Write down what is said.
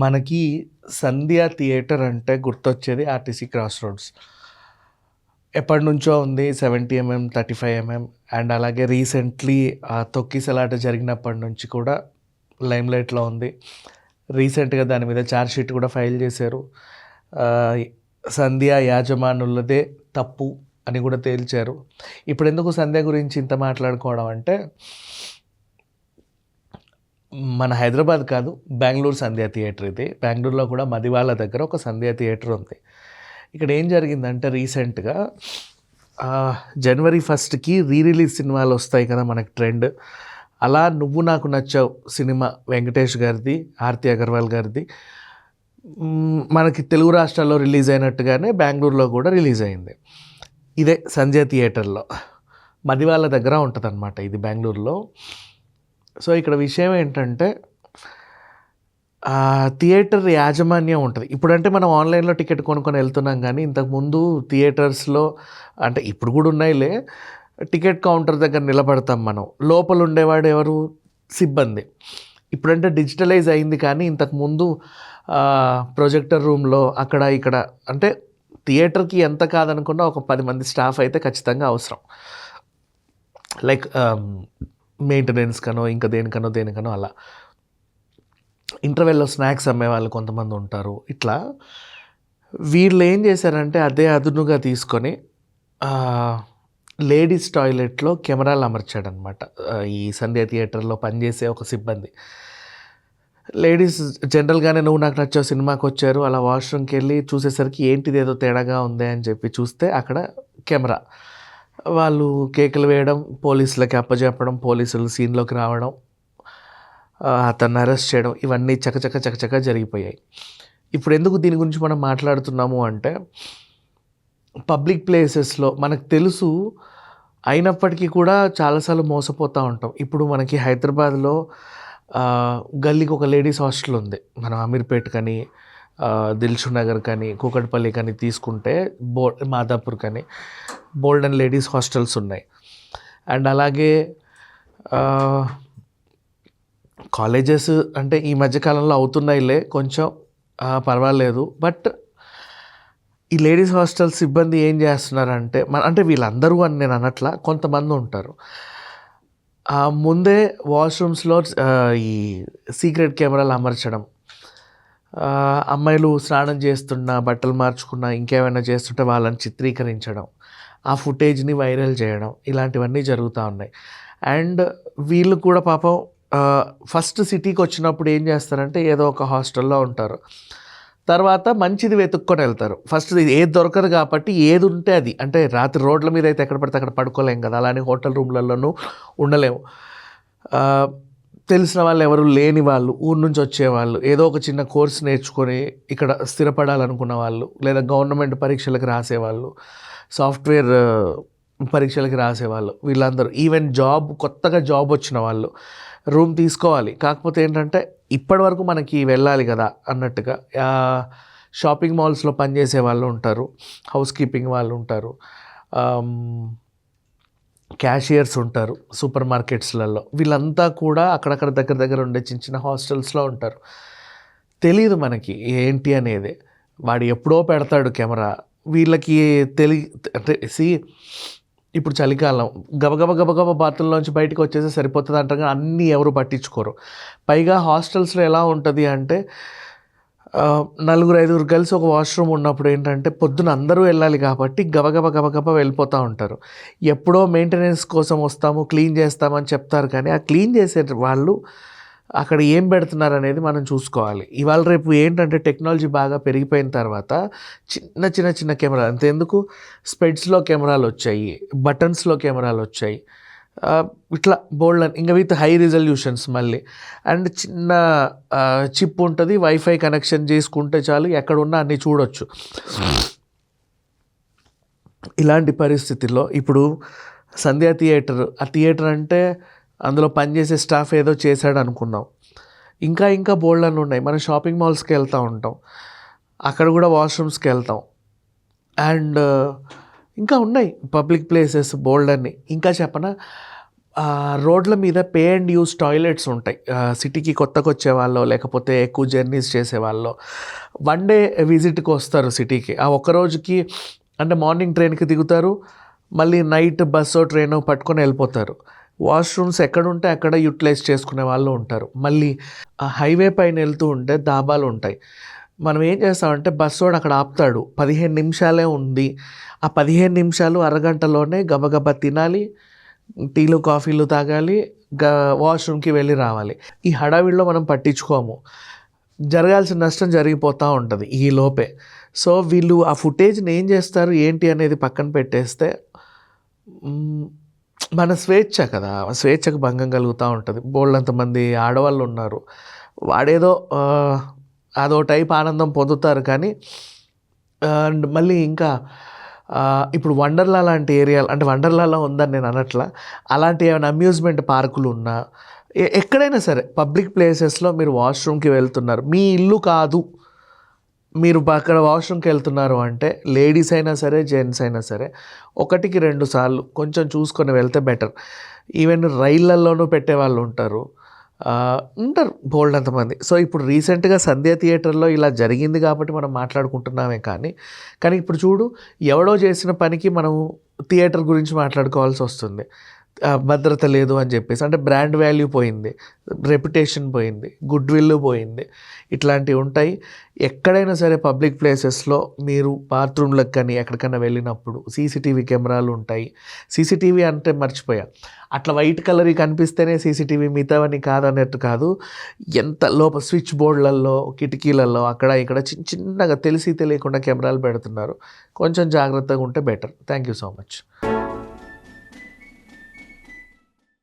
మనకి సంధ్య థియేటర్ అంటే గుర్తొచ్చేది ఆర్టీసీ క్రాస్ రోడ్స్. ఎప్పటినుంచో ఉంది 70 ఎంఎం, 35 ఎంఎం అండ్ అలాగే రీసెంట్లీ తొక్కిసలాట జరిగినప్పటి నుంచి కూడా లైమ్‌లైట్‌లో ఉంది. రీసెంట్‌గా దాని మీద ఛార్జ్ షీట్ కూడా ఫైల్ చేశారు. సంధ్య యాజమానులదే తప్పు అని కూడా తేల్చారు. ఇప్పుడెందుకు సంధ్య గురించి ఇంత మాట్లాడుకోవడం అంటే, మన హైదరాబాద్ కాదు, బెంగుళూరు సంధ్య థియేటర్ ఇది. బెంగుళూరులో కూడా మదివాళ్ళ దగ్గర ఒక సంధ్య థియేటర్ ఉంది. ఇక్కడ ఏం జరిగిందంటే రీసెంట్గా జనవరి 1కి రిలీజ్ సినిమాలు వస్తాయి కదా మనకి ట్రెండ్. అలా నువ్వు నాకు నచ్చావు సినిమా వెంకటేష్ గారిది, ఆర్తి అగర్వాల్ గారిది మనకి తెలుగు రాష్ట్రాల్లో రిలీజ్ అయినట్టుగానే బెంగళూరులో కూడా రిలీజ్ అయింది. ఇదే సంధ్య థియేటర్లో మదివాళ్ళ దగ్గర ఉంటుందన్నమాట ఇది బెంగళూరులో. సో ఇక్కడ విషయం ఏంటంటే, థియేటర్ యాజమాన్యం ఉంటుంది. ఇప్పుడంటే మనం ఆన్లైన్లో టికెట్ కొనుక్కొని వెళ్తున్నాం, కానీ ఇంతకుముందు థియేటర్స్లో అంటే ఇప్పుడు కూడా ఉన్నాయిలే, టికెట్ కౌంటర్ దగ్గర నిలబడతాం మనం. లోపల ఉండేవాడు ఎవరు? సిబ్బంది. ఇప్పుడంటే డిజిటలైజ్ అయింది, కానీ ఇంతకుముందు ప్రొజెక్టర్ రూమ్లో అక్కడ ఇక్కడ అంటే థియేటర్కి ఎంత కాదనుకున్నా ఒక 10 మంది స్టాఫ్ అయితే ఖచ్చితంగా అవసరం. లైక్ మెయింటెనెన్స్ కనో ఇంకా దేనికనో అలా. ఇంటర్వెల్లో స్నాక్స్ అమ్మేవాళ్ళు కొంతమంది ఉంటారు. ఇట్లా వీళ్ళు ఏం చేశారంటే అదే అదునుగా తీసుకొని లేడీస్ టాయిలెట్లో కెమెరాలు అమర్చాడనమాట ఈ సంధ్య థియేటర్లో పనిచేసే ఒక సిబ్బంది. లేడీస్ జనరల్గానే నువ్వు నాకు నచ్చావు సినిమాకి వచ్చారు, అలా వాష్రూమ్కి వెళ్ళి చూసేసరికి ఏంటిది ఏదో తేడాగా ఉంది అని చెప్పి చూస్తే అక్కడ కెమెరా. వాళ్ళు కేకలు వేయడం, పోలీసులకి అప్పచెప్పడం, పోలీసులు సీన్లోకి రావడం, అతన్ని అరెస్ట్ చేయడం, ఇవన్నీ చకచక జరిగిపోయాయి. ఇప్పుడు ఎందుకు దీని గురించి మనం మాట్లాడుతున్నాము అంటే, పబ్లిక్ ప్లేసెస్లో మనకు తెలుసు అయినప్పటికీ కూడా చాలాసార్లు మోసపోతూ ఉంటాం. ఇప్పుడు మనకి హైదరాబాద్లో గల్లీకి ఒక లేడీస్ హాస్టల్ ఉంది. మనం అమీర్పేట్ కానీ, దిల్షుక్ నగర్ కానీ, కూకట్పల్లి కానీ తీసుకుంటే, మాదాపూర్ కానీ బోల్డ్ అండ్ లేడీస్ హాస్టల్స్ ఉన్నాయి. అండ్ అలాగే కాలేజెస్ అంటే ఈ మధ్యకాలంలో అవుతున్నాయిలే కొంచెం పర్వాలేదు. బట్ ఈ లేడీస్ హాస్టల్ సిబ్బంది ఏం చేస్తున్నారంటే, అంటే వీళ్ళందరూ అని నేను అనట్లా, కొంతమంది ఉంటారు ముందే వాష్రూమ్స్లో ఈ సీక్రెట్ కెమెరాలు అమర్చడం, అమ్మాయిలు స్నానం చేస్తున్నా, బట్టలు మార్చుకున్నా, ఇంకేమైనా చేస్తుంటే వాళ్ళని చిత్రీకరించడం, ఆ ఫుటేజ్ని వైరల్ చేయడం, ఇలాంటివన్నీ జరుగుతూ ఉన్నాయి. అండ్ వీళ్ళు కూడా పాపం ఫస్ట్ సిటీకి వచ్చినప్పుడు ఏం చేస్తారంటే ఏదో ఒక హాస్టల్లో ఉంటారు, తర్వాత మంచిది వెతుక్కొని వెళ్తారు. ఫస్ట్ ఏది దొరకదు కాబట్టి ఏది ఉంటే అది, అంటే రాత్రి రోడ్ల మీద అయితే ఎక్కడ పడితే అక్కడ పడుకోలేం కదా, అలానే హోటల్ రూమ్లలోనూ ఉండలేము. తెలిసిన వాళ్ళు ఎవరు లేని వాళ్ళు, ఊరు నుంచి వచ్చేవాళ్ళు, ఏదో ఒక చిన్న కోర్స్ నేర్చుకొని ఇక్కడ స్థిరపడాలనుకున్న వాళ్ళు, లేదా గవర్నమెంట్ పరీక్షలకు రాసేవాళ్ళు, సాఫ్ట్వేర్ పరీక్షలకి రాసేవాళ్ళు, వీళ్ళందరూ, ఈవెన్ కొత్తగా జాబ్ వచ్చిన వాళ్ళు రూమ్ తీసుకోవాలి. కాకపోతే ఏంటంటే ఇప్పటి వరకు మనకి వెళ్ళాలి కదా అన్నట్టుగా షాపింగ్ మాల్స్లో పనిచేసే వాళ్ళు ఉంటారు, హౌస్ కీపింగ్ వాళ్ళు ఉంటారు, క్యాషియర్స్ ఉంటారు సూపర్ మార్కెట్స్లలో. వీళ్ళంతా కూడా అక్కడక్కడ దగ్గర ఉండే చిన్న హాస్టల్స్లో ఉంటారు. తెలియదు మనకి ఏంటి అనేది. వాడు ఎప్పుడో పెడతాడు కెమెరా, వీళ్ళకి అంటే ఇప్పుడు చలికాలం, గబగబ బాత్రూంలోంచి బయటకు వచ్చేసి సరిపోతుంది అంటారు, కానీ అన్నీ ఎవరు పట్టించుకోరు. పైగా హాస్టల్స్లో ఎలా ఉంటుంది అంటే, 4-5 కలిసి ఒక వాష్రూమ్ ఉన్నప్పుడు ఏంటంటే పొద్దున అందరూ వెళ్ళాలి కాబట్టి గబగబ వెళ్ళిపోతూ ఉంటారు. ఎప్పుడో మెయింటెనెన్స్ కోసం వస్తాము, క్లీన్ చేస్తామని చెప్తారు, కానీ ఆ క్లీన్ చేసే వాళ్ళు అక్కడ ఏం పెడుతున్నారు అనేది మనం చూసుకోవాలి. ఇవాళ రేపు ఏంటంటే టెక్నాలజీ బాగా పెరిగిపోయిన తర్వాత చిన్న కెమెరా, అంతెందుకు స్పెడ్స్లో కెమెరాలు వచ్చాయి, బటన్స్లో కెమెరాలు వచ్చాయి, ఇట్లా బోల్డ్ అని, ఇంకా విత్ హై రిజల్యూషన్స్ మళ్ళీ. అండ్ చిన్న చిప్ ఉంటుంది, వైఫై కనెక్షన్ చేసుకుంటే చాలు ఎక్కడున్నా అన్నీ చూడొచ్చు. ఇలాంటి పరిస్థితుల్లో ఇప్పుడు సంధ్య థియేటర్, ఆ థియేటర్ అంటే అందులో పనిచేసే స్టాఫ్ ఏదో చేశాడు అనుకున్నాం, ఇంకా బోల్డ్ అని ఉన్నాయి. మనం షాపింగ్ మాల్స్కి వెళ్తూ ఉంటాం, అక్కడ కూడా వాష్రూమ్స్కి వెళ్తాం, అండ్ ఇంకా ఉన్నాయి పబ్లిక్ ప్లేసెస్ బోల్డ్ అని. ఇంకా చెప్పనా, రోడ్ల మీద పే అండ్ యూజ్ టాయిలెట్స్ ఉంటాయి. సిటీకి కొత్తకొచ్చే వాళ్ళో, లేకపోతే ఎక్కువ జర్నీస్ చేసేవాళ్ళో, వన్ డే విజిట్‌కి వస్తారు సిటీకి. ఆ ఒక్క రోజుకి అంటే మార్నింగ్ ట్రైన్‌కి దిగుతారు. మళ్ళీ నైట్ బస్సో, ట్రైనో పట్టుకొని వెళ్ళిపోతారు. వాష్‌రూమ్స్ ఎక్కడుంటే అక్కడ యుటిలైజ్ చేసుకునే వాళ్ళు ఉంటారు. మళ్ళీ హైవే పైన వెళ్తూ ఉంటే డాబాలుంటాయి. మనం ఏం చేస్తామంటే బస్సోడు అక్కడ ఆపుతాడు. 15 నిమిషాలే ఉంది. ఆ 15 నిమిషాలు అరగంటలోనే గబగబా తినాలి, టీలు, కాఫీలు తాగాలి, వాష్‌రూమ్‌కి వెళ్ళి రావాలి. ఈ హడావిడిలో మనం పట్టించుకోము. జరగాల్సిన నష్టం జరిగిపోతూ ఉంటది ఈ లోపే. సో, వీళ్ళు ఆ ఫుటేజ్‌ని ఏం చేస్తారు, ఏంటి అనేది పక్కన పెట్టేస్తే హ్మ్, మన స్వేచ్ఛ కదా! స్వేచ్ఛకు భంగం కలుగుతా ఉంటది. బోలెడంతమంది ఆడవాళ్ళున్నారు. వాడేదో అదో టైప్ ఆనందం పొందుతారు కానీ అండ్ మళ్ళీ ఇంకా ఇప్పుడు వండర్‌లా లాంటి ఏరియాలు అంటే వండర్‌లాలో ఉందని నేను అనట్లా. అలాంటి ఏమైనా అమ్యూజ్‌మెంట్ పార్కులున్నా ఎక్కడైనా సరే పబ్లిక్ ప్లేసెస్‌లో మీరు వాష్‌రూమ్‌కి వెళ్తున్నారు. మీ ఇల్లు కాదు. మీరు అక్కడ వాష్‌రూమ్‌కి వెళ్తున్నారు అంటే లేడీస్ అయినా సరే, జెంట్స్ అయినా సరే 1కి 2 సార్లు కొంచెం చూసుకొని వెళ్తే బెటర్. ఈవెన్ రైళ్ళల్లోనూ పెట్టేవాళ్ళు ఉంటారు. ఉంటారు బోలెడంతమంది. సో, ఇప్పుడు రీసెంట్‌గా సంధ్య థియేటర్‌లో ఇలా జరిగింది కాబట్టి మనం మాట్లాడుకుంటున్నామే కానీ ఇప్పుడు చూడు ఎవడో చేసిన పనికి మనం థియేటర్ గురించి మాట్లాడుకోవాల్సొస్తుంది. భద్రత లేదు అని చెప్పేసి. అంటే బ్రాండ్ వాల్యూ పోయింది, రెప్యుటేషన్ పోయింది, గుడ్ విల్ పోయింది. ఇట్లాంటివి ఉంటాయి. ఎక్కడైనా సరే పబ్లిక్ ప్లేసెస్‌లో మీరు బాత్రూమ్‌లకు కానీ ఎక్కడికైనా వెళ్ళినప్పుడు సీసీటీవీ కెమెరాలు ఉంటాయి. సీసీటీవీ అంటే మర్చిపోయా. అట్లా వైట్ కలర్‌వి కనిపిస్తేనే సీసీటీవీ, మిగతావన్నీ కాదన్నట్టు కాదు. ఎంత లోపల స్విచ్ బోర్డ్‌లలో, కిటికీలలో అక్కడ ఇక్కడ చిన్నగా తెలిసి తెలియకుండా కెమెరాలు పెడుతున్నారు. కొంచెం జాగ్రత్తగా ఉంటే better. Thank you so much.